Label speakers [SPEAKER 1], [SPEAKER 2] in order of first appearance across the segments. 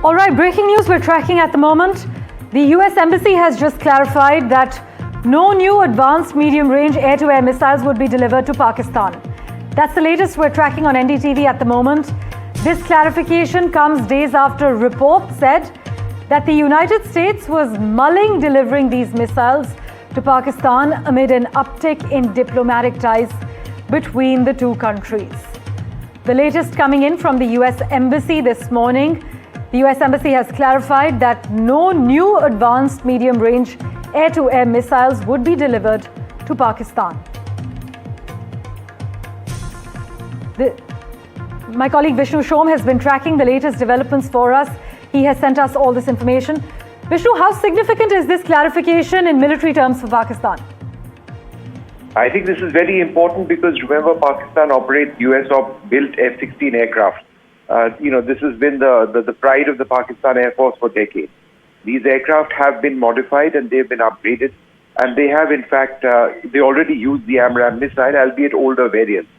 [SPEAKER 1] All right, breaking news we're tracking at the moment. The US Embassy has just clarified that no new advanced medium-range air-to-air missiles would be delivered to Pakistan. That's the latest we're tracking on NDTV at the moment. This clarification comes days after reports said that the United States was mulling delivering these missiles to Pakistan amid an uptick in diplomatic ties between the two countries. The latest coming in from the US Embassy this morning. The US Embassy has clarified that no new advanced medium-range air-to-air missiles would be delivered to Pakistan. My colleague Vishnu Shom has been tracking the latest developments for us. He has sent us all this information. Vishnu, how significant is this clarification in military terms for Pakistan?
[SPEAKER 2] I think this is very important because remember, Pakistan operates US-built F-16 aircraft. This has been the pride of the Pakistan Air Force for decades. These aircraft have been modified and they've been upgraded, and they have in fact, they already use the AMRAAM missile, albeit older variants.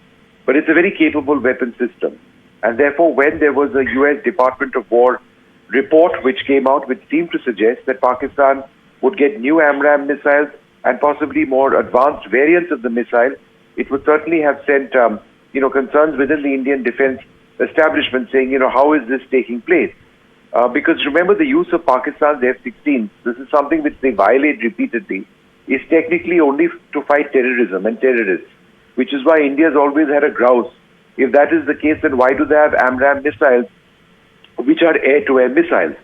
[SPEAKER 2] But it's a very capable weapon system. And therefore, when there was a US Department of War report which came out which seemed to suggest that Pakistan would get new AMRAAM missiles and possibly more advanced variants of the missile, it would certainly have sent concerns within the Indian defense establishment saying, how is this taking place? Because remember, the use of Pakistan's F-16, this is something which they violate repeatedly, is technically only to fight terrorism and terrorists, which is why India's always had a grouse. If that is the case, then why do they have AMRAAM missiles, which are air-to-air missiles?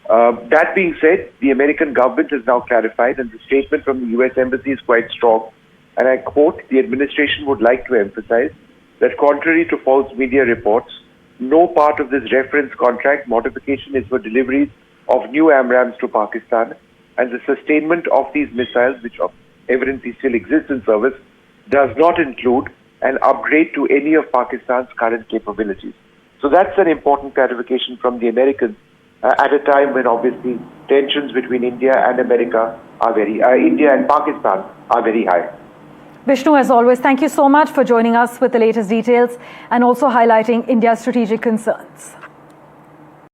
[SPEAKER 2] That being said, the American government has now clarified, and the statement from the US Embassy is quite strong. And I quote, the administration would like to emphasize that contrary to false media reports, no part of this reference contract modification is for deliveries of new AMRAAMs to Pakistan, and the sustainment of these missiles, which evidently still exist in service, does not include an upgrade to any of Pakistan's current capabilities. So that's an important clarification from the Americans at a time when obviously tensions between India and America are India and Pakistan are very high.
[SPEAKER 1] Vishnu, as always, thank you so much for joining us with the latest details and also highlighting India's strategic concerns.